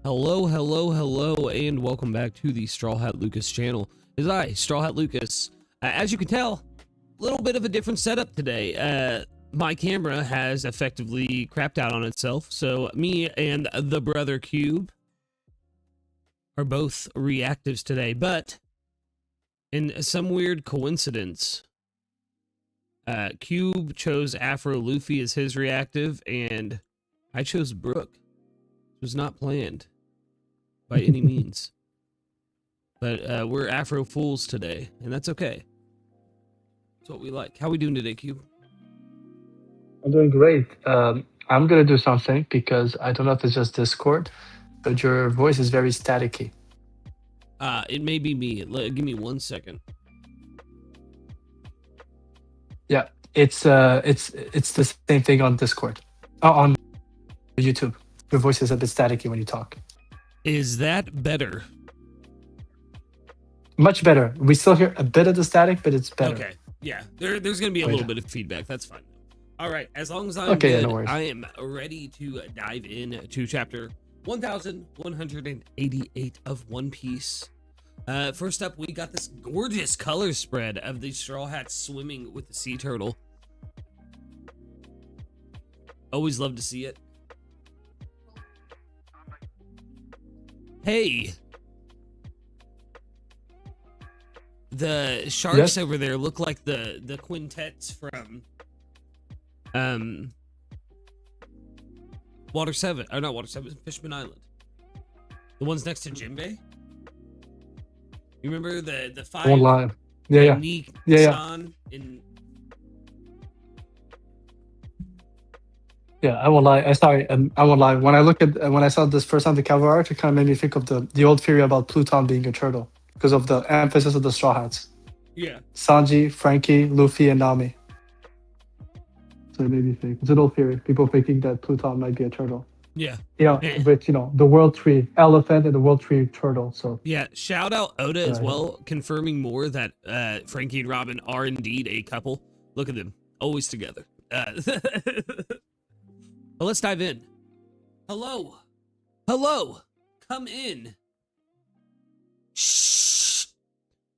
Hello, hello, hello, and welcome back to the StrawHatLucas channel. It's I, StrawHatLucas. As you can tell, a little bit of a different setup today. My camera has effectively crapped out on itself, so me and the brother Kube are both reactives today, but in some weird coincidence, Kube chose Afro Luffy as his reactive, and I chose Brooke. It was not planned by any means, but we're Afro fools today, and that's okay. That's what we like. How we doing today, Cube? I'm doing great. I'm gonna do something because I don't know if it's just Discord, but your voice is very staticky. It may be me. Give me 1 second. Yeah, it's the same thing on Discord. On YouTube, your voice is a bit staticky when you talk. Is that better? Much better. We still hear a bit of the static, but it's better. Okay. Yeah. There's gonna be a little bit of feedback. That's fine. All right. As long as I'm okay, good, no worries. I am ready to dive into chapter 1188 of One Piece. First up, we got this gorgeous color spread of the Straw Hats swimming with the sea turtle. Always love to see it. Hey, the sharks over there look like the quintets from Water 7, or not Water 7, Fishman Island. The ones next to Jinbei. You remember the five? One line. Yeah. San in. Yeah, I won't lie. I won't lie. When I saw this first time the cover art, it kind of made me think of the old theory about Pluton being a turtle because of the emphasis of the Straw Hats. Yeah. Sanji, Frankie, Luffy, and Nami. So it made me think. It's an old theory. People thinking that Pluton might be a turtle. Yeah. With the World Tree elephant and the World Tree turtle. So yeah, shout out Oda as well, confirming more that Frankie and Robin are indeed a couple. Look at them, always together. Well, let's dive in. Hello. Come in. Shh.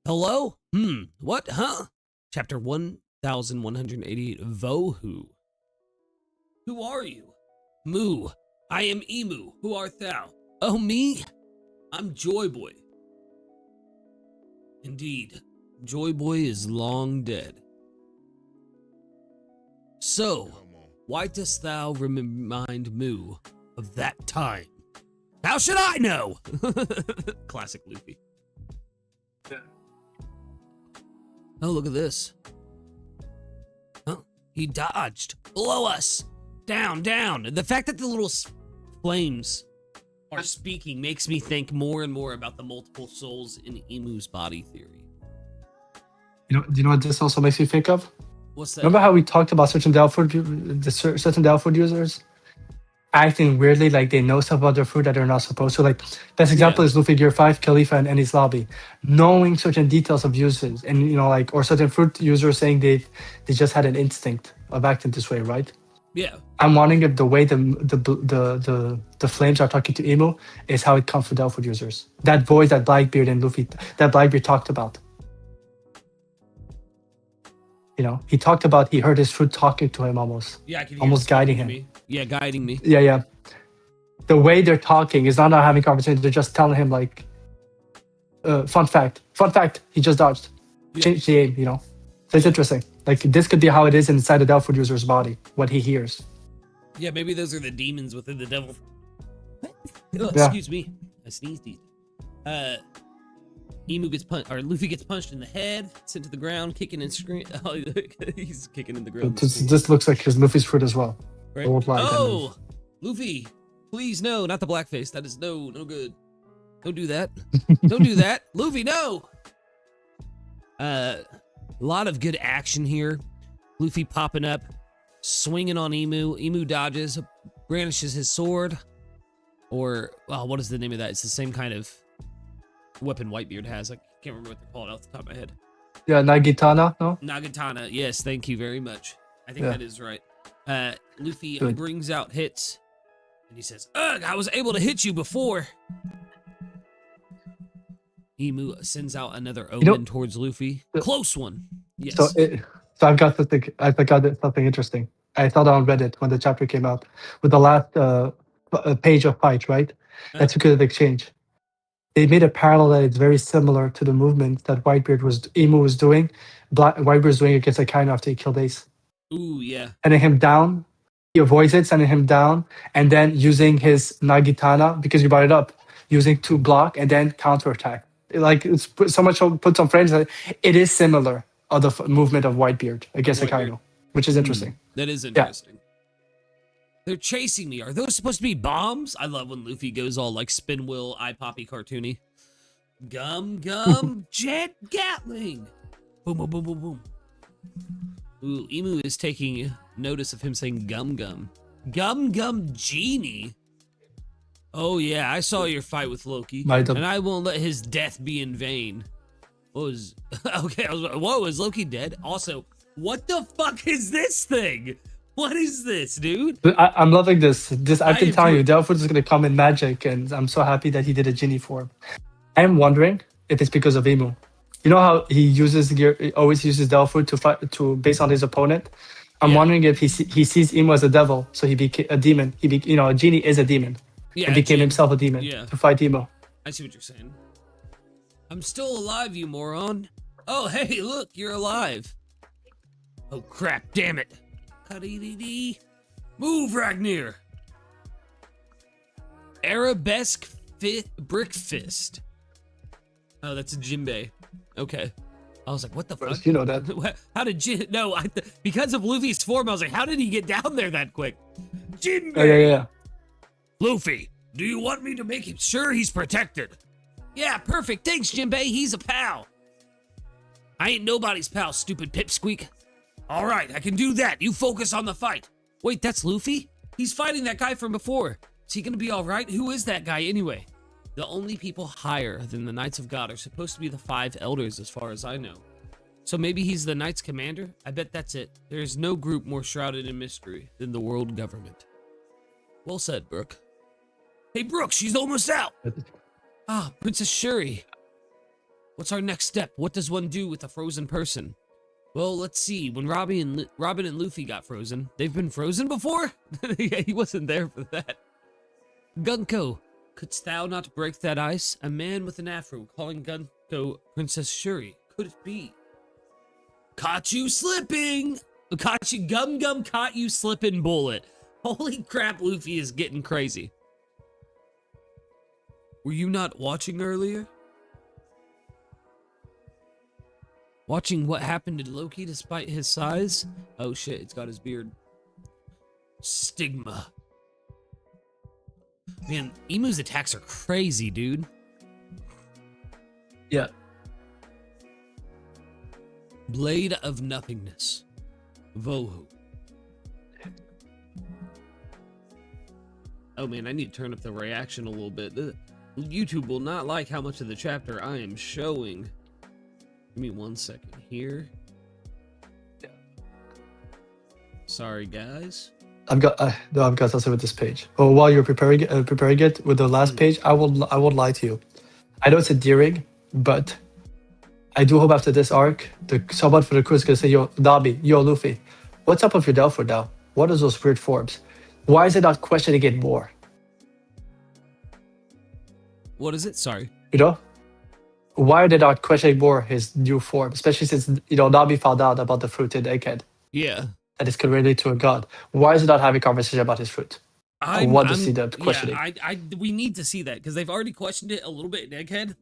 Hello. What? Huh? Chapter 1188. Vohu. Who are you? Moo. I am Emu. Who art thou? Oh, me? I'm Joy Boy. Indeed, Joy Boy is long dead. So, why dost thou remind Moo of that time? How should I know? Classic Luffy. Yeah. Oh, look at this. Huh? He dodged. Below us. Down. The fact that the little flames are speaking makes me think more and more about the multiple souls in Emu's body theory. Do you know what this also makes me think of? What's that? Remember how we talked about certain Delphoid users acting weirdly, like they know stuff about their food that they're not supposed to? Like, best example is Luffy Gear 5, Khalifa, and Enies Lobby. Knowing certain details of uses, and or certain fruit users saying they just had an instinct of acting this way, right? Yeah. I'm wondering if the way the flames are talking to Emu is how it comes for Delphoid users. That voice that Blackbeard and Luffy, that Blackbeard talked about. He talked about he heard his fruit talking to him almost. Yeah, I can hear almost guiding him. Yeah, guiding me. Yeah. The way they're talking is not having conversation. They're just telling him like, fun fact, he just dodged. Change the aim, So it's interesting. Like, this could be how it is inside the Delphoid user's body, what he hears. Yeah, maybe those are the demons within the devil. Yeah. Excuse me. I sneezed. Emu gets punched, or Luffy gets punched in the head, sent to the ground, kicking and screaming. Oh, he's kicking in the ground. This looks like his Luffy's fruit as well. Right? Oh, Luffy, please no, not the blackface. That is no good. Don't do that. Don't do that, Luffy. No. A lot of good action here. Luffy popping up, swinging on Emu. Emu dodges, brandishes his sword, or what is the name of that? It's the same kind of weapon Whitebeard has. I can't remember what they're called off the top of my head. Yeah, Nagitana, no? Nagatana, yes, thank you very much. I think that is right. Luffy brings out hits And he says, ugh, I was able to hit you before. Emu sends out another omen towards Luffy. Close one. Yes. So I've got something. I forgot something interesting. I saw that on Reddit when the chapter came out with the last page of fight, right? That's because of the exchange. They made a parallel that it's very similar to the movement that Emu was doing. Whitebeard was doing against Akainu after he killed Ace. Ooh, yeah. Sending him down. He avoids it, sending him down, and then using his Nagitana, because you brought it up, using to block and then counterattack. Like, it's so much put some frames that it is similar of the movement of Whitebeard against Akainu, which is interesting. That is interesting. Yeah. They're chasing me. Are those supposed to be bombs? I love when Luffy goes all like spin wheel, eye poppy cartoony. Gum, jet, Gatling. Boom, boom, boom, boom, boom. Ooh, Emu is taking notice of him saying gum, genie. Oh yeah, I saw your fight with Loki, and I won't let his death be in vain. What was okay? Whoa, is Loki dead? Also, what the fuck is this thing? What is this, dude? I'm loving this. I've been telling you, Delphus is gonna come in magic, and I'm so happy that he did a genie form. I'm wondering if it's because of Emu. You know how he always uses Delphus to fight based on his opponent. I'm wondering if he sees Emu as a devil, so he became a demon. A genie is a demon. Yeah, and became himself a demon to fight Emo. I see what you're saying. I'm still alive, you moron. Oh, hey, look, you're alive. Oh, crap, damn it. Move, Ragnar. Arabesque brick fist. Oh, that's a Jinbei. Okay. I was like, what the fuck? You know that. How did No, because of Luffy's form, I was like, how did he get down there that quick? Jinbei. Oh, yeah. Luffy, do you want me to make sure he's protected? Yeah, perfect. Thanks, Jinbei. He's a pal. I ain't nobody's pal, stupid pipsqueak. All right, I can do that. You focus on the fight. Wait, that's Luffy? He's fighting that guy from before. Is he gonna be all right? Who is that guy anyway? The only people higher than the Knights of God are supposed to be the 5 elders, as far as I know. So maybe he's the Knights commander? I bet that's it. There's no group more shrouded in mystery than the world government. Well said, Brooke. Hey, Brooke, she's almost out. Ah, Princess Shuri. What's our next step? What does one do with a frozen person? Well, let's see. When Robin and Luffy got frozen, they've been frozen before? Yeah, he wasn't there for that. Gunko, couldst thou not break that ice? A man with an afro calling Gunko Princess Shuri. Could it be? Caught you slipping! Caught you slipping, bullet. Holy crap, Luffy is getting crazy. Were you not watching earlier? Watching what happened to Loki despite his size? Oh shit, it's got his beard. Stigma. Man, Emu's attacks are crazy, dude. Yeah. Blade of Nothingness. Vohu. Oh man, I need to turn up the reaction a little bit. YouTube will not like how much of the chapter I am showing. Give me 1 second here. Yeah. Sorry, guys. I've got something with this page. Oh, while you're preparing it with the last page, I will lie to you. I know it's endearing, but I do hope after this arc, someone for the crew is gonna say, "Yo, Nami, yo, Luffy, what's up with your Delphi now? What are those weird forms? Why is it not questioning it more?" What is it? Sorry. You know? Why are they not questioning more his new form? Especially since, Nami found out about the fruit in Egghead. Yeah. That is related to a god. Why is it not having conversation about his fruit? I want to see them questioning. Yeah, we need to see that, because they've already questioned it a little bit in Egghead,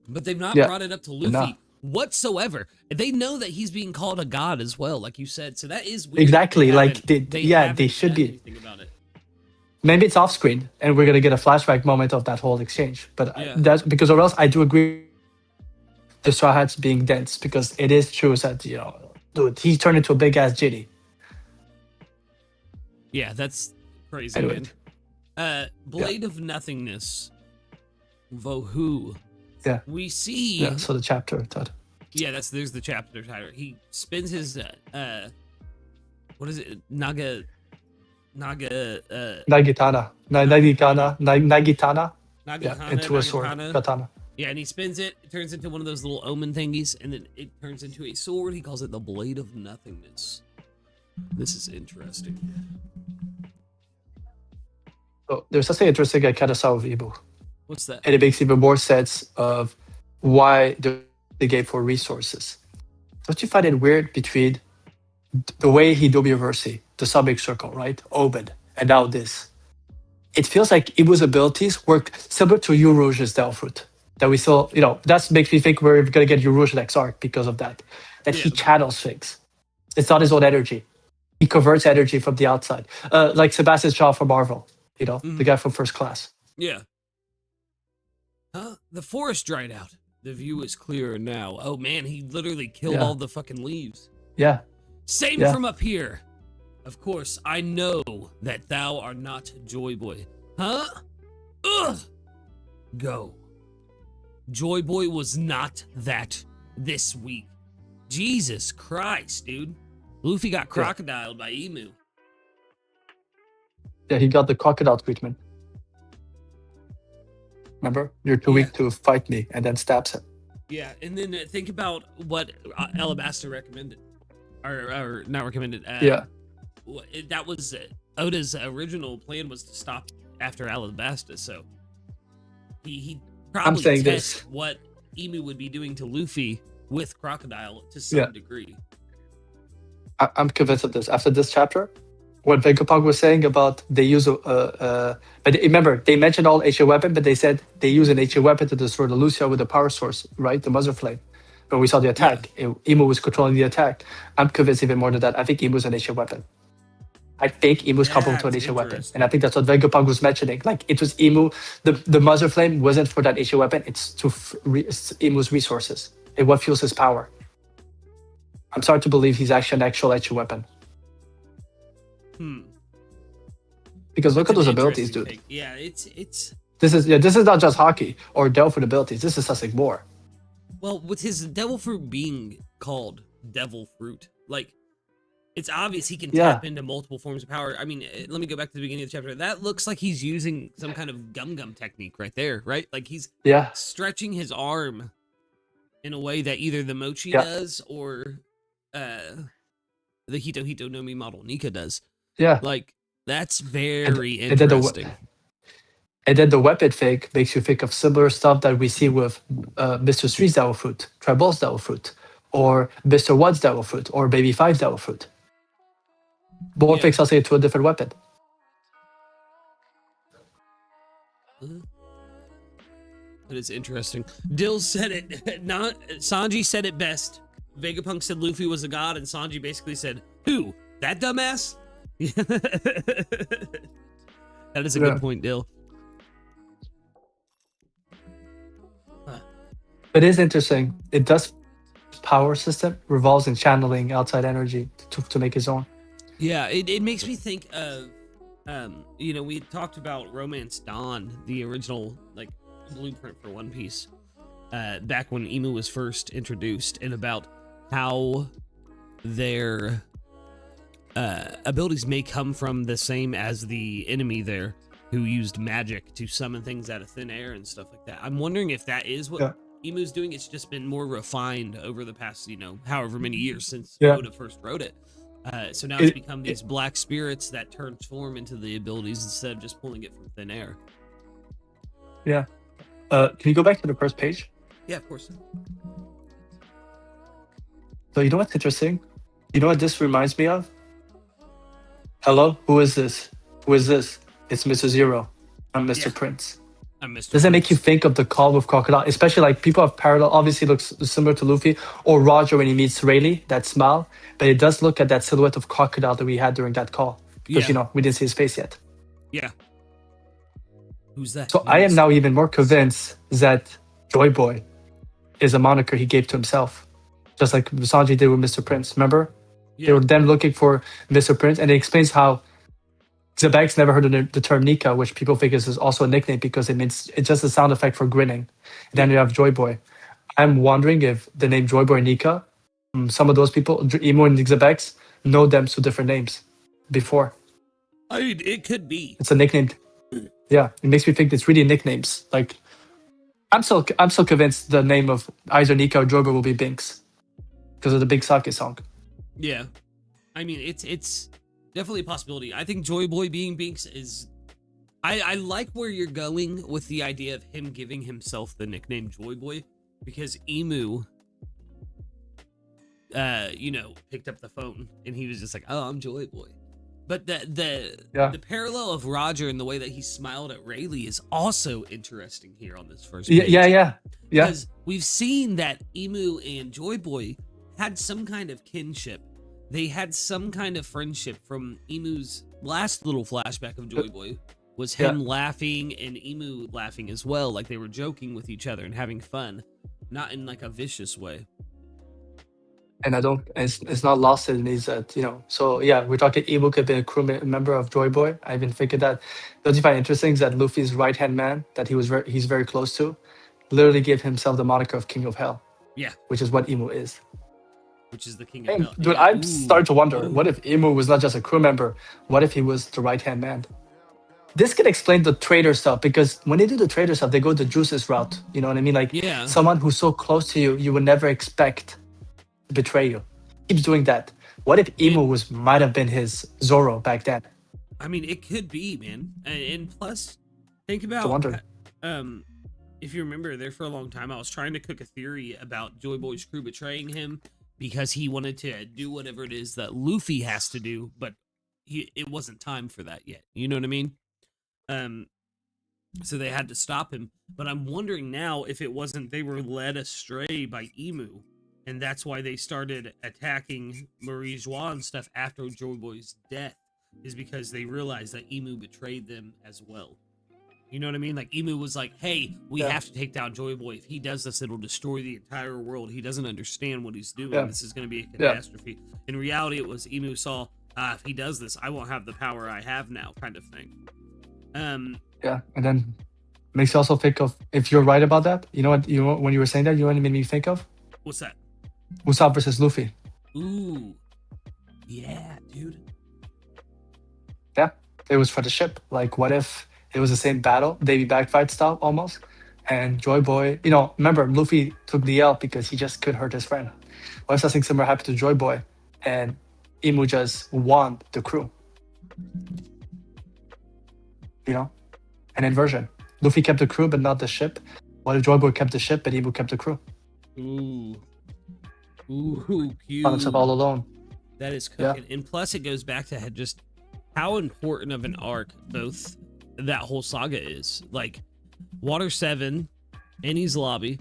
but they've not brought it up to Luffy whatsoever. They know that he's being called a god as well, like you said, so that is weird. Exactly, they should be. About it. Maybe it's off screen, and we're gonna get a flashback moment of that whole exchange. But that's because, or else I do agree. The Straw Hats being dense, because it is true that dude, he turned into a big ass genie. Yeah, that's crazy, man. Blade of Nothingness. Vohu. Yeah. We see. Yeah. So the chapter title. Yeah, there's the chapter title. He spins his what is it? Naga, Nagitana. Nagitana. Yeah, Nagahana, into a sword. Nagatana. Katana. Yeah, and he spins it. It turns into one of those little omen thingies, and then it turns into a sword. He calls it the Blade of Nothingness. This is interesting. So there's something interesting I kind of saw with Ibu. What's that? And it makes even more sense of why they gave for resources. Don't you find it weird between the way he do Mercy, the subbing circle, right? Omen, and now this. It feels like Ibu's abilities work similar to Rouge's Delphoot. That we saw, that makes me think we're gonna get Rouge next arc because of that. That he channels things. It's not his own energy. He converts energy from the outside. Like Sebastian Shaw from Marvel, the guy from First Class. Yeah. The forest dried out. The view is clearer now. Oh man, he literally killed all the fucking leaves. Yeah. Same from up here. Of course, I know that thou art not Joy Boy. Huh? Ugh! Go. Joy Boy was not that this week. Jesus Christ, dude. Luffy got crocodiled by Emu. Yeah, he got the crocodile treatment. Remember? You're too weak to fight me, and then stabs him. Yeah, and then think about what Alabasta recommended. Or not recommended. That was Oda's original plan was to stop after Alabasta, so he probably test what Emu would be doing to Luffy with Crocodile to some degree. I'm convinced of this. After this chapter, what Vegapunk was saying about they use but remember, they mentioned all HA weapon, but they said they use an HA weapon to destroy the Lucia with a power source, right? The Muzzle Flame. When we saw the attack, Emu was controlling the attack. I'm convinced even more than that. I think Emu's an HA weapon. I think Emu's coupled to an HA weapon. And I think that's what Vegapunk was mentioning. Like, it was Emu. The Muzzle Flame wasn't for that HA weapon. It's to Emu's resources. And what fuels his power. I'm starting to believe he's actually an actual HA weapon. Because look at those abilities, dude. Take. Yeah, it's. This is not just hockey or Delphin abilities. This is something more. Well, with his Devil Fruit being called Devil Fruit, like, it's obvious he can tap into multiple forms of power. I mean, let me go back to the beginning of the chapter. That looks like he's using some kind of gum technique right there, right? Like he's stretching his arm in a way that either the Mochi does or the Hito no Mi model Nika does. Yeah. Like, that's very interesting. And then the weapon fake makes you think of similar stuff that we see with Mr. Street's Devil Fruit, Treble's Devil Fruit, or Mr. One's Devil Fruit, or Baby Five's Devil Fruit. Both fakes us into a different weapon. That is interesting. Dill said it. Sanji said it best. Vegapunk said Luffy was a god, and Sanji basically said, "Who? That dumbass?" That is a good point, Dill. It is interesting. It does power system revolves in channeling outside energy to make his own. Yeah, it makes me think of, we talked about Romance Dawn, the original like blueprint for One Piece, back when Emu was first introduced, and about how their abilities may come from the same as the enemy there, who used magic to summon things out of thin air and stuff like that. I'm wondering if that is what Emu's doing. It's just been more refined over the past, however many years since Oda first wrote it. So now it's become these black spirits that transform into the abilities instead of just pulling it from thin air. Yeah. Can you go back to the first page? Yeah, of course. So you know what's interesting? You know what this reminds me of? Hello? Who is this? Who is this? It's Mr. Zero. I'm Mr. Prince. Does that make you think of the call with Crocodile? Especially like people have parallel, obviously looks similar to Luffy or Roger when he meets Rayleigh, that smile. But it does look at that silhouette of Crocodile that we had during that call. Because, we didn't see his face yet. Yeah. Who's that? So I am now even more convinced that Joy Boy is a moniker he gave to himself. Just like Sanji did with Mr. Prince. Remember? Yeah. They were then looking for Mr. Prince. And it explains how Zebank's never heard the term Nika, which people think is also a nickname because it's just a sound effect for grinning. And then you have Joy Boy. I'm wondering if the name Joy Boy and Nika, some of those people, Emo and Zebanks, know them through different names before. I mean, it could be. It's a nickname. Yeah, it makes me think it's really nicknames. Like, I'm still convinced the name of either Nika or Joy Boy will be Binks because of the Big Sake song. Yeah, I mean, it's definitely a possibility. I think Joy Boy being Binks is. I like where you're going with the idea of him giving himself the nickname Joy Boy, because Emu, picked up the phone and he was just like, "Oh, I'm Joy Boy." But the parallel of Roger and the way that he smiled at Rayleigh is also interesting here on this first page. Yeah. Because we've seen that Emu and Joy Boy had some kind of kinship. They had some kind of friendship from Emu's last little flashback of Joy Boy. Was him laughing and Emu laughing as well, like they were joking with each other and having fun, not in like a vicious way. And it's not lost in these that, so yeah, we're talking Emu could be a crew member of Joy Boy. I even figured that. Don't you find interesting is that Luffy's right hand man that he's very close to, literally gave himself the moniker of King of Hell. Yeah, which is what Emu is. Which is the King of Hell. Dude, yeah. I'm starting to wonder, what if Emu was not just a crew member? What if he was the right hand man? This could explain the trader stuff, because when they do the trader stuff, they go the Juice's route. You know what I mean? Like, someone who's so close to you, you would never expect to betray you. Keeps doing that. What if Emu might have been his Zoro back then? I mean, it could be, man. And plus, think about, if you remember, there for a long time, I was trying to cook a theory about Joy Boy's crew betraying him because he wanted to do whatever it is that Luffy has to do, but it wasn't time for that yet. You know what I mean? So they had to stop him. But I'm wondering now if it wasn't they were led astray by Emu, and that's why they started attacking Marie Joie and stuff after Joy Boy's death, is because they realized that Emu betrayed them as well. You know what I mean? Like, Emu was like, hey, we have to take down Joy Boy. If he does this, it'll destroy the entire world. He doesn't understand what he's doing. This is going to be a catastrophe. In reality, it was Emu saw, if he does this, I won't have the power I have now, kind of thing. And then makes you also think of, if you're right about that, when you were saying that, you know what it made me think of? What's that? Usopp versus Luffy. Ooh. Yeah, dude. Yeah, it was for the ship. Like, what if it was the same battle, Davy back fight style almost, and Joy Boy, remember, Luffy took the L because he just could hurt his friend. What if something similar happened to Joy Boy and Emu just won the crew? An inversion. Luffy kept the crew but not the ship. What if Joy Boy kept the ship but Emu kept the crew? Ooh, cute. Found himself all alone. That is cooking. And plus it goes back to just how important of an arc both that whole saga is. Like, Water 7, Enies Lobby,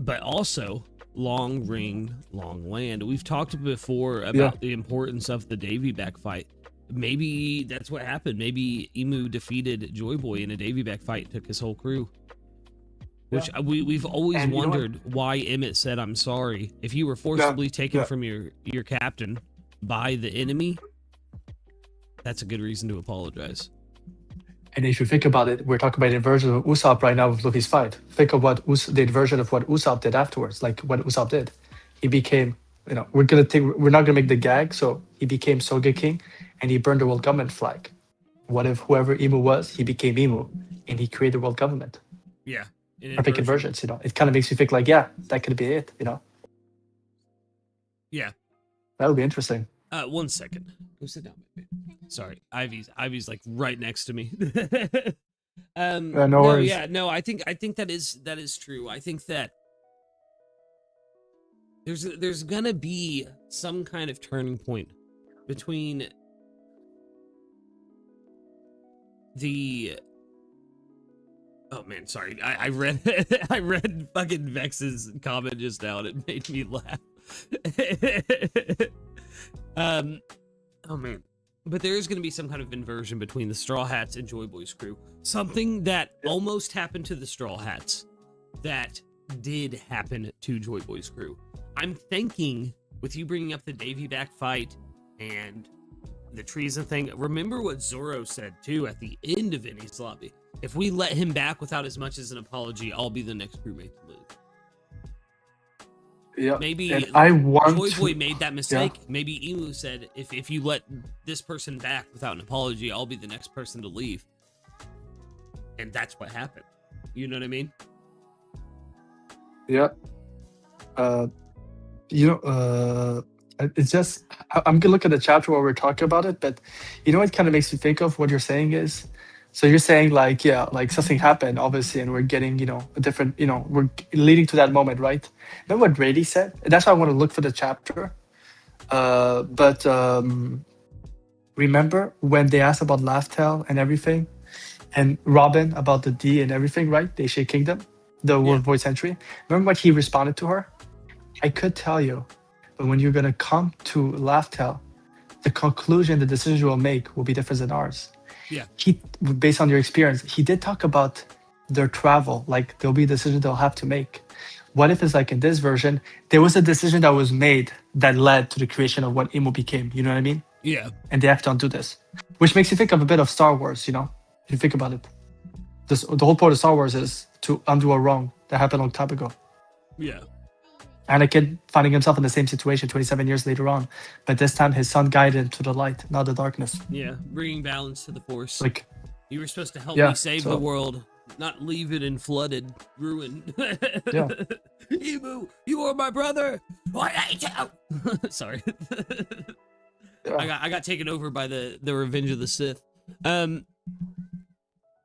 but also Long Ring, Long Land. We've talked before about the importance of the Davy back fight. Maybe that's what happened. Maybe Emu defeated Joy Boy in a Davy back fight, took his whole crew. Which we've always wondered why Emmett said, I'm sorry. If you were forcibly taken from your captain by the enemy, that's a good reason to apologize. And if you think about it, we're talking about the inversion of Usopp right now with Luffy's fight. Think of the inversion of what Usopp did afterwards, like what Usopp did. He became, we're not gonna make the gag, so he became Sogeking and he burned the world government flag. What if whoever Emu was, he became Emu and he created the world government? Yeah. Perfect inversions, It kind of makes you think like, that could be it, Yeah. That would be interesting. 1 second. Go sit down, baby. Sorry, Ivy's like right next to me. No worries. I think that is true. I think that there's gonna be some kind of turning point between the. Oh man, sorry. I read I read fucking Vex's comment just now and it made me laugh. Oh man. But there is going to be some kind of inversion between the Straw Hats and Joy Boy's crew. Something that almost happened to the Straw Hats that did happen to Joy Boy's crew. I'm thinking, with you bringing up the Davy back fight and the treason thing, remember what Zoro said too at the end of Enies Lobby. If we let him back without as much as an apology, I'll be the next crewmate to leave. Yeah. Maybe And I want Joy to. Boy made that mistake. Maybe Emu said, if you let this person back without an apology, I'll be the next person to leave. And that's what happened. You know what I mean? Yeah. It's just I'm gonna look at the chapter where we're talking about it, but it kind of makes me think of what you're saying is. So you're saying like like something happened obviously, and we're getting a different we're leading to that moment, right? Remember what Brady said? That's why I want to look for the chapter. But remember when they asked about Laugh Tale and everything, and Robin about the D and everything, right? They Shade Kingdom, the World Voice entry. Remember what he responded to her? I could tell you, but when you're gonna come to Laugh Tale, the conclusion, the decision you'll make will be different than ours. Yeah. He, based on your experience, he did talk about their travel. Like there'll be a decision they'll have to make. What if it's like in this version, there was a decision that was made that led to the creation of what Emo became. You know what I mean? Yeah. And they have to undo this, which makes you think of a bit of Star Wars. If you think about it, the whole point of Star Wars is to undo a wrong that happened a long time ago. Yeah. Anakin finding himself in the same situation 27 years later on, but this time his son guided him to the light, not the darkness. Yeah, bringing balance to the Force. Like, you were supposed to help me save the world, not leave it in flooded ruin. Yeah. Emu, you are my brother. I hate you. Sorry. I got taken over by the Revenge of the Sith.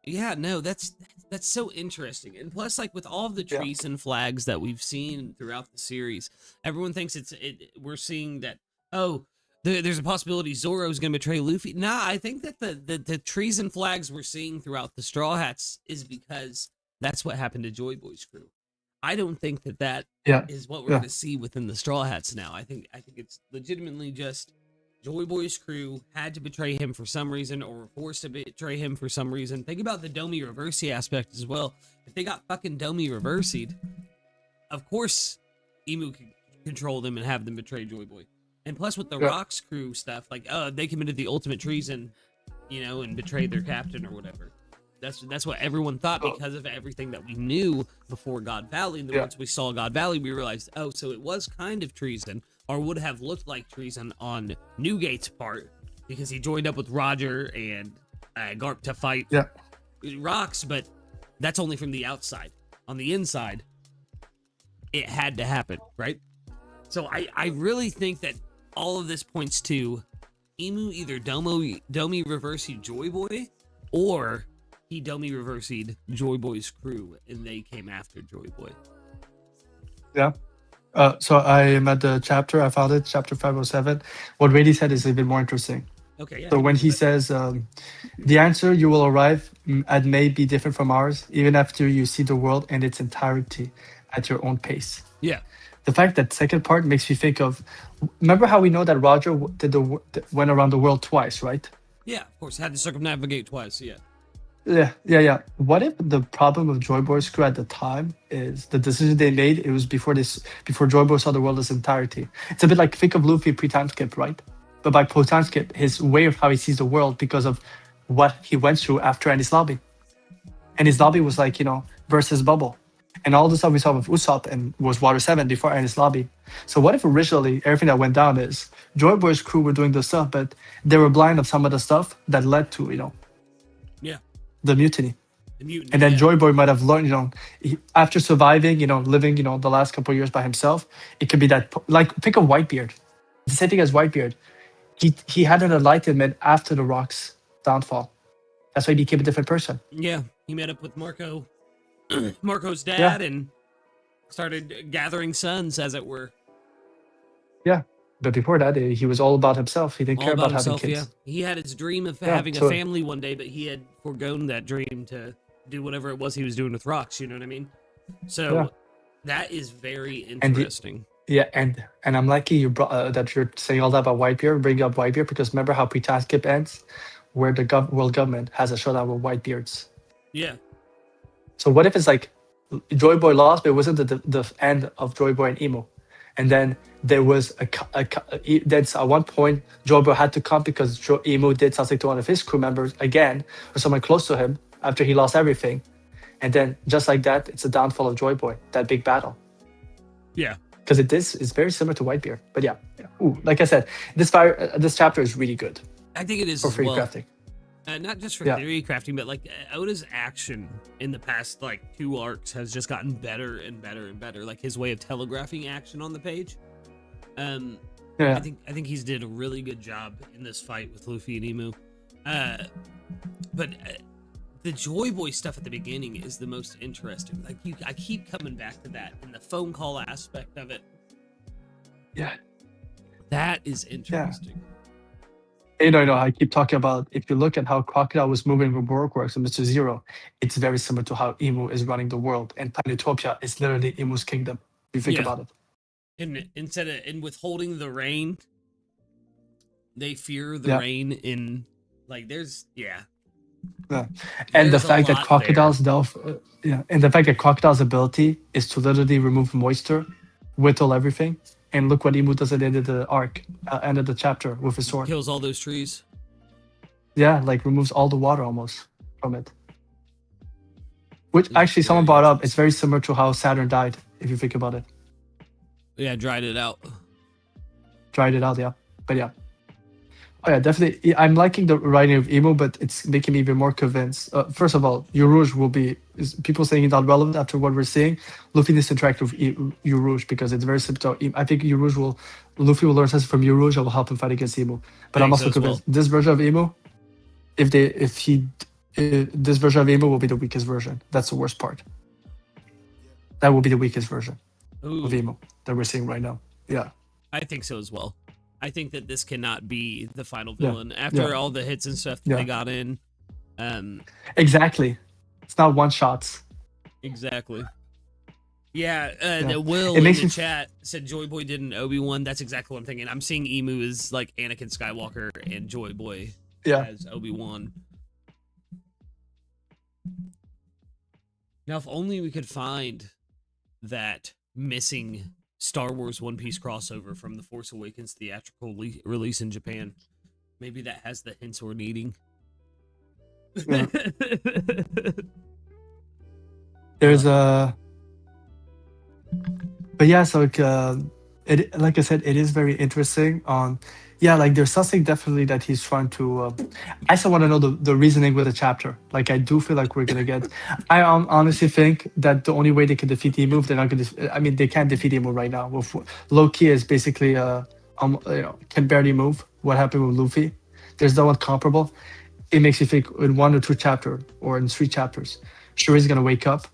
Yeah, no, that's so interesting. And plus, like with all of the trees and flags that we've seen throughout the series, everyone thinks we're seeing that, there's a possibility Zoro's gonna betray Luffy. Nah, I think that the trees and flags we're seeing throughout the Straw Hats is because that's what happened to Joy Boy's crew. I don't think that is what we're gonna see within the Straw Hats now. I think it's legitimately just Joy Boy's crew had to betray him for some reason, or were forced to betray him for some reason. Think about the Domi Reversi aspect as well. If they got fucking Domi Reversi'd, of course Emu could control them and have them betray Joy Boy. And plus with the Rocks crew stuff, like, they committed the ultimate treason, and betrayed their captain or whatever. That's what everyone thought because of everything that we knew before God Valley. And then once we saw God Valley, we realized, so it was kind of treason, or would have looked like treason on Newgate's part, because he joined up with Roger and Garp to fight Rocks, but that's only from the outside. On the inside, it had to happen, right? So I really think that all of this points to Emu either Domi Reversi'd Joy Boy, or he Domi Reversi'd Joy Boy's crew, and they came after Joy Boy. Yeah. So I am at the chapter. I found it, chapter 507. What Rady said is a bit more interesting. Okay, yeah. So when he says, the answer you will arrive at may be different from ours, even after you see the world in its entirety at your own pace. Yeah. The fact that second part makes me think of, remember how we know that Roger went around the world twice, right? Yeah, of course. Had to circumnavigate twice, yeah. Yeah. What if the problem of Joy Boy's crew at the time is the decision they made? It was before Joy Boy saw the world in its entirety. It's a bit like, think of Luffy pre-time skip, right? But by post-time skip, his way of how he sees the world because of what he went through after Enies Lobby. Enies Lobby was like versus Bubble, and all the stuff we saw with Usopp and was Water 7 before Enies Lobby. So what if originally everything that went down is Joy Boy's crew were doing the stuff, but they were blind of some of the stuff that led to the mutiny. And then Joy Boy might have learned, after surviving, living, the last couple of years by himself, it could be that, like, think of Whitebeard. The same thing as Whitebeard. He had an enlightenment after the Rock's downfall. That's why he became a different person. Yeah, he met up with Marco's dad, and started gathering sons, as it were. Yeah. But before that, he was all about himself. He didn't care about having kids. Yeah. He had his dream of having a family one day, but he had foregone that dream to do whatever it was he was doing with Rocks. You know what I mean? So that is very interesting. And I'm lucky you brought that you're saying all that about Whitebeard, bringing up Whitebeard, because remember how pre-time skip ends, where the world government has a showdown with Whitebeards. Yeah. So what if it's like Joy Boy lost, but it wasn't the end of Joy Boy and Emo. And then there was that's at one point Joy Boy had to come because Emo did something to one of his crew members again, or someone close to him, after he lost everything. And then just like that, it's the downfall of Joy Boy, that big battle. Yeah. because it's very similar to Whitebeard. But yeah. Ooh, like I said, this chapter is really good I think it is for as free well. crafting. Not just for Yeah. theory crafting, but like Oda's action in the past like 2 arcs has just gotten better and better and better. Like his way of telegraphing action on the page. Yeah. I think he's did a really good job in this fight with Luffy and Emu. But the Joy Boy stuff at the beginning is the most interesting. Like I keep coming back to that and the phone call aspect of it. Yeah. That is interesting. No, I keep talking about, if you look at how Crocodile was moving with Works and Mr. Zero, it's very similar to how Emu is running the world, and Planetopia is literally Emu's kingdom, if you think about it. And instead of withholding the rain, they fear the rain in, like, there's, And the fact that Crocodile's and the fact that Crocodile's ability is to literally remove moisture, whittle everything. And look what Emu does at the end of the arc, end of the chapter with his sword. Kills all those trees. Yeah, like removes all the water almost from it. Which actually someone brought up, it's very similar to how Saturn died, if you think about it. Yeah, dried it out. Dried it out, yeah. But yeah. Oh yeah, definitely. I'm liking the writing of Emu, but it's making me even more convinced. First of all, Urouge will be, people saying he's not relevant after what we're seeing. Luffy needs to interact with Urouge because it's very simple. I think Luffy will learn something from Urouge and will help him fight against Emu. But I'm also convinced this version of Emu, this version of Emu will be the weakest version. That's the worst part. That will be the weakest version of Emu that we're seeing right now. Yeah. I think so as well. I think that this cannot be the final villain after all the hits and stuff that they got in. Exactly. It's not one shots. Exactly. Yeah, Will in the chat said Joy Boy did an Obi-Wan. That's exactly what I'm thinking. I'm seeing Emu as like Anakin Skywalker and Joy Boy as Obi-Wan. Now, if only we could find that missing Star Wars One Piece crossover from the Force Awakens theatrical release in Japan. Maybe that has the hints we're needing. Yeah. There's a, but yeah, so it, like I said, it is very interesting. Like there's something definitely that he's trying to. I still want to know the reasoning with the chapter. Like I do feel like we're gonna get. I honestly think that the only way they can defeat Emu, they're not gonna. I mean, they can't defeat Emu right now. Low-key is basically can barely move. What happened with Luffy? There's no one comparable. It makes you think in 1 or 2 chapters or in 3 chapters, Shuri's gonna wake up.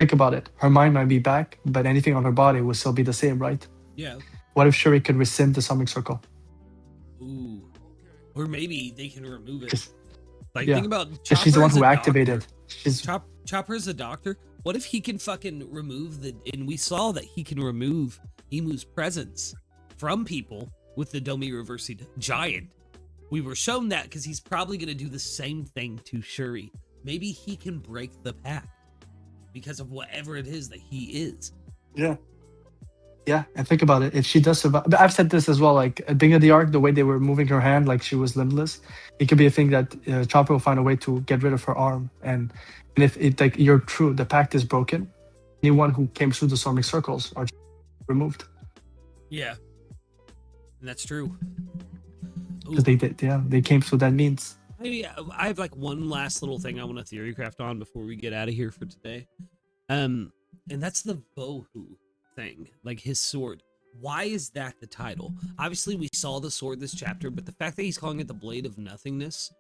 Think about it. Her mind might be back, but anything on her body will still be the same, right? Yeah. What if Shuri could rescind the summoning circle? Ooh. Or maybe they can remove it. Think about Chopper. She's the one who activated. Chopper's a doctor. What if he can fucking remove and we saw that he can remove Emu's presence from people with the Domi Reversed Giant. We were shown that because he's probably going to do the same thing to Shuri. Maybe he can break the pact because of whatever it is that he is. Yeah. Yeah, and think about it. If she does survive, but I've said this as well. Like at the beginning of the arc, the way they were moving her hand, like she was limbless, it could be a thing that Chopper will find a way to get rid of her arm. And if it, like you're true, the pact is broken. Anyone who came through the storming circles are removed. Yeah, and that's true. Because they did, they came through that means. I have like one last little thing I want to theory craft on before we get out of here for today, and that's the Bohu thing, like his sword. Why is that the title? Obviously we saw the sword this chapter, but the fact that he's calling it the Blade of Nothingness,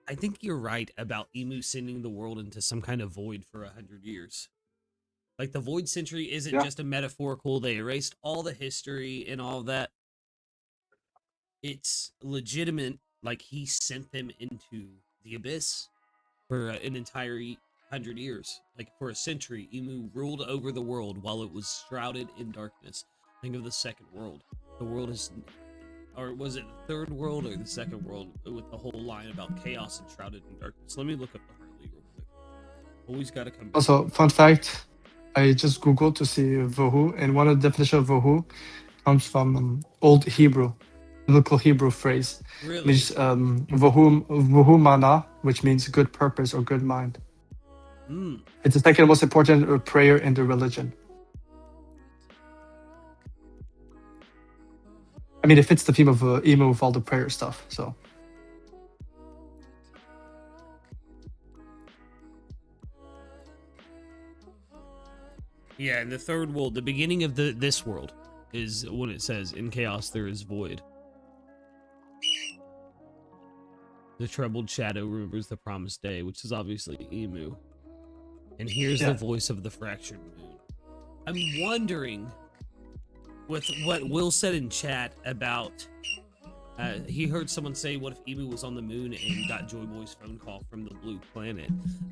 I think you're right about Emu sending the world into some kind of void for 100 years. Like the Void Century isn't just a metaphorical, they erased all the history and all that. It's legitimate, like he sent them into the abyss for an entire 100 years, like for a century. Emu ruled over the world while it was shrouded in darkness. Think of the second world. The world is, or was it the third world or the second world, with the whole line about chaos and shrouded in darkness? Let me look up the Harley real quick. Always got to come back. Also, fun fact, I just googled to see Vohu, and one of the definitions of Vohu comes from Old Hebrew, biblical Hebrew phrase. Really? Which Vohu mana, which means good purpose or good mind. It's the second most important prayer in the religion. I mean, it fits the theme of emo with all the prayer stuff. So Yeah, in the third world, the beginning of this world is when it says, "In chaos there is void." The troubled shadow remembers the promised day, which is obviously Emu. And here's the voice of the fractured moon. I'm wondering, with what Will said in chat about, he heard someone say, what if Emu was on the moon and got Joy Boy's phone call from the blue planet?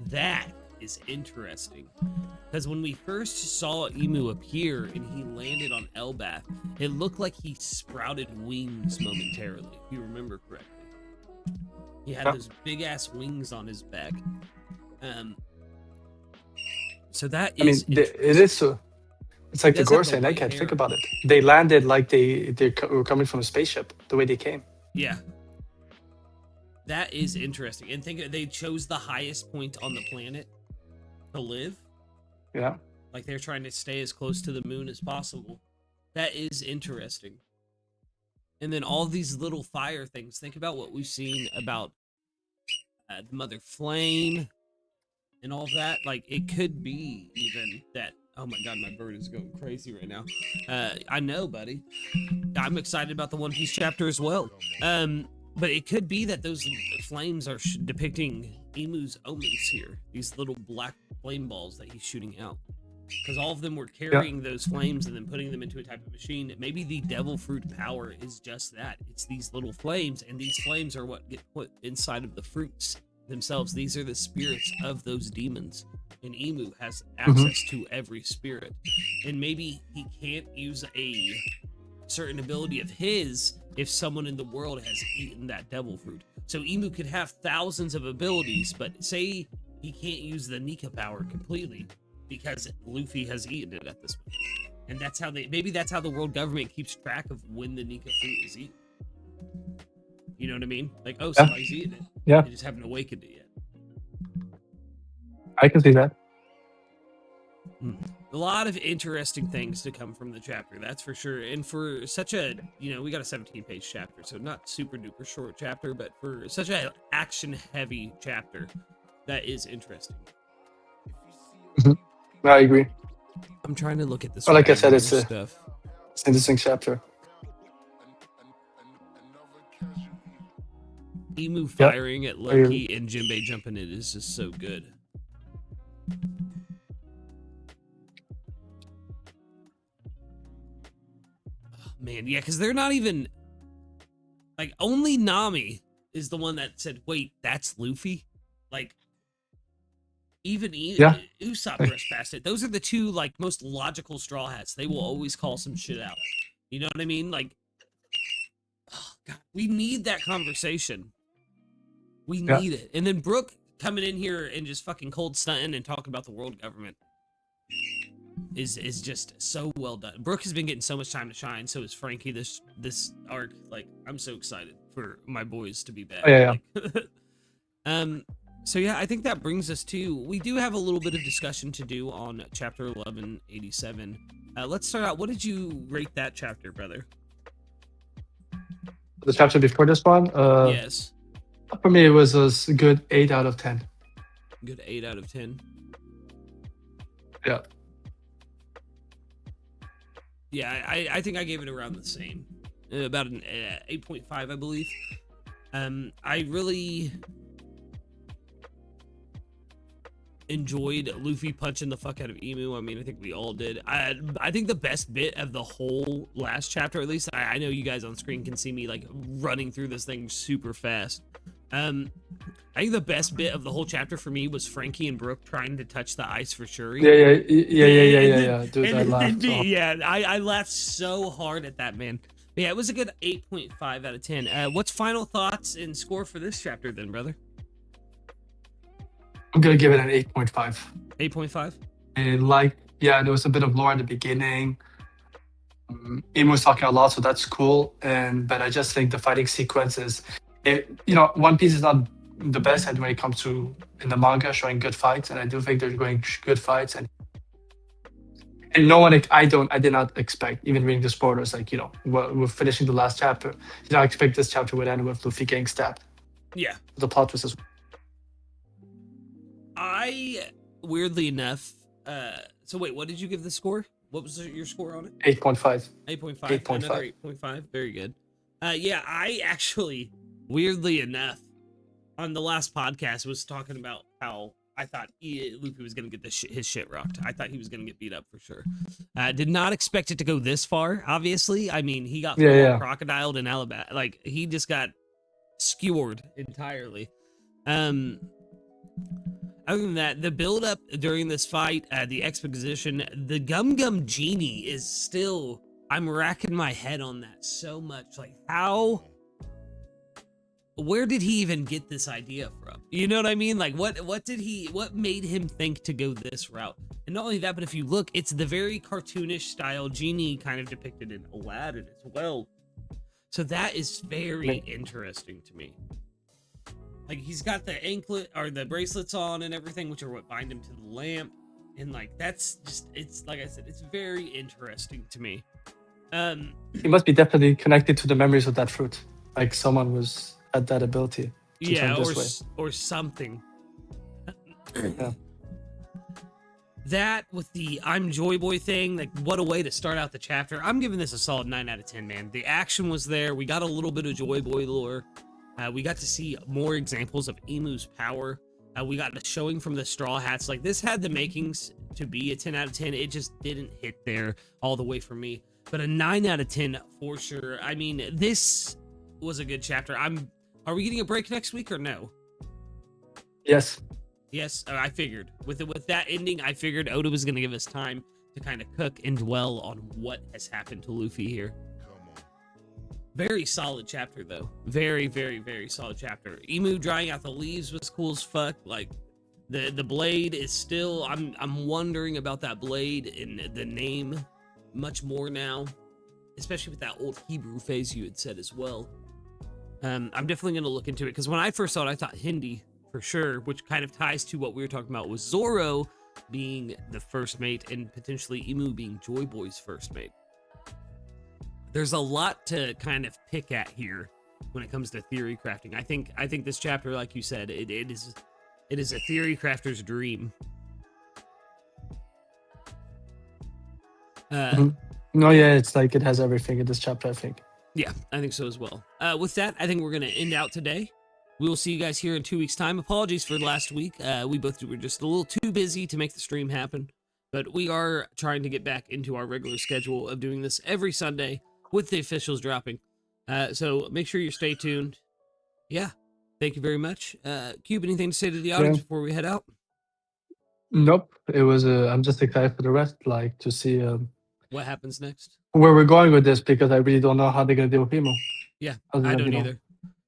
That is interesting. Because when we first saw Emu appear and he landed on Elbath, it looked like he sprouted wings momentarily, if you remember correctly. He had those big ass wings on his back. So that is. I mean, it is so. It's like the Gorse and Egghead. Think about it. They landed like they were coming from a spaceship. The way they came. Yeah. That is interesting. And think they chose the highest point on the planet to live. Yeah. Like they're trying to stay as close to the moon as possible. That is interesting. And then all these little fire things. Think about what we've seen about the Mother Flame and all that. Like, it could be even that... Oh my god, my bird is going crazy right now. I know, buddy. I'm excited about the One Piece chapter as well. But it could be that those flames are depicting Emu's omens here. These little black flame balls that he's shooting out. Because all of them were carrying those flames and then putting them into a type of machine. Maybe the devil fruit power is just that. It's these little flames, and these flames are what get put inside of the fruits themselves. These are the spirits of those demons. And Emu has access to every spirit. And maybe he can't use a certain ability of his if someone in the world has eaten that devil fruit. So Emu could have thousands of abilities, but say he can't use the Nika power completely because Luffy has eaten it at this point. And that's how maybe that's how the world government keeps track of when the Nika fruit is eaten. You know what I mean? Like, oh, somebody's eating it. Yeah. They just haven't awakened it yet. I can see that. A lot of interesting things to come from the chapter, that's for sure. And for such a, we got a 17-page chapter, so not super duper short chapter, but for such an action-heavy chapter, that is interesting. I agree. I'm trying to look at this. Well, like I said, it's stuff. It's an interesting chapter. Emu firing at Loki and Jinbei jumping in is just so good. Oh, man, yeah, because they're not even... Like, only Nami is the one that said, wait, that's Luffy? Like, even Usopp rushed past it. Those are the two, like, most logical Straw Hats. They will always call some shit out. You know what I mean? Like, oh, God, we need that conversation. We need it. And then Brooke coming in here and just fucking cold stunting and talking about the world government is just so well done. Brooke has been getting so much time to shine. So is Frankie this arc. Like, I'm so excited for my boys to be back. Oh, yeah. Like, so yeah, I think that brings us to, we do have a little bit of discussion to do on chapter 1187. Let's start out. What did you rate that chapter, brother? The chapter before this one? Yes. For me, it was a good 8 out of 10. Good 8 out of 10. Yeah. Yeah, I think I gave it around the same. About an 8.5, I believe. I really enjoyed Luffy punching the fuck out of Emu. I mean, I think we all did. I think the best bit of the whole last chapter, at least, I know you guys on screen can see me like running through this thing super fast. I think the best bit of the whole chapter for me was Frankie and Brooke trying to touch the ice for Shuri. Yeah. Dude, I laughed. Yeah, I laughed so hard at that, man. But yeah, it was a good 8.5 out of 10. What's final thoughts and score for this chapter then, brother? I'm gonna give it an 8.5. 8.5? And there was a bit of lore at the beginning. Emu was talking a lot, so that's cool. But I just think the fighting sequences, One Piece is not the best at when it comes to in the manga showing good fights, and I do think they're going good fights. And And I did not expect, even reading the spoilers, like, we're finishing the last chapter. Did not expect this chapter would end with Luffy getting stabbed. Yeah. The plot twist is. I, weirdly enough, so wait, what did you give the score? What was your score on it? 8.5. 8.5. 8.5. Another 8.5. Very good. Yeah, I actually, weirdly enough, on the last podcast was talking about how I thought Luffy was going to get his shit rocked. I thought he was going to get beat up for sure. Did not expect it to go this far, obviously. I mean, he got crocodiled in Alabama. Like, he just got skewered entirely. Other than that, the build-up during this fight, the exposition, the Gum Gum Genie is still... I'm racking my head on that so much. Like, where did he even get this idea from? You know what I mean? Like, what made him think to go this route? And not only that, but if you look, it's the very cartoonish style genie kind of depicted in Aladdin as well. So that is very interesting to me. Like, he's got the anklet or the bracelets on and everything, which are what bind him to the lamp. And like, that's just, it's like I said, it's very interesting to me. He must be definitely connected to the memories of that fruit. Like, someone had that ability to turn this way. Or something. Yeah. That with the I'm Joy Boy thing, like, what a way to start out the chapter. I'm giving this a solid 9 out of 10, man. The action was there. We got a little bit of Joy Boy lore. We got to see more examples of Emu's power. We got the showing from the Straw Hats. Like, this had the makings to be a 10 out of 10. It just didn't hit there all the way for me. But a 9 out of 10 for sure. I mean, this was a good chapter. Are we getting a break next week or no? Yes. Yes, I figured. With that ending, I figured Oda was going to give us time to kind of cook and dwell on what has happened to Luffy here. Very solid chapter, though. Very, very, very solid chapter. Emu drying out the leaves was cool as fuck. Like, the blade is still... I'm wondering about that blade and the name much more now. Especially with that old Hebrew phase you had said as well. I'm definitely going to look into it. Because when I first saw it, I thought Hindi, for sure. Which kind of ties to what we were talking about with Zoro being the first mate. And potentially Emu being Joy Boy's first mate. There's a lot to kind of pick at here when it comes to theory crafting. I think this chapter, like you said, it is a theory crafter's dream. No, yeah, it's like it has everything in this chapter, I think. Yeah, I think so as well. With that, I think we're going to end out today. We will see you guys here in 2 weeks' time. Apologies for last week. We both were just a little too busy to make the stream happen. But we are trying to get back into our regular schedule of doing this every Sunday, with the officials dropping. So make sure you stay tuned. Yeah. Thank you very much. Kube, anything to say to the audience before we head out? Nope. It was, I'm just excited for the rest, like, to see what happens next, where we're going with this, because I really don't know how they're going to deal with Emo. Yeah, I don't either.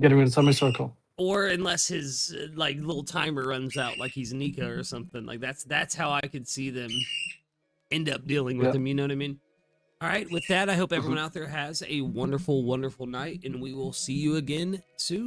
Getting in the summer circle. Or unless his, like, little timer runs out, like he's Nika or something. Like, that's how I could see them end up dealing with him, you know what I mean? All right, with that, I hope everyone out there has a wonderful, wonderful night, and we will see you again soon.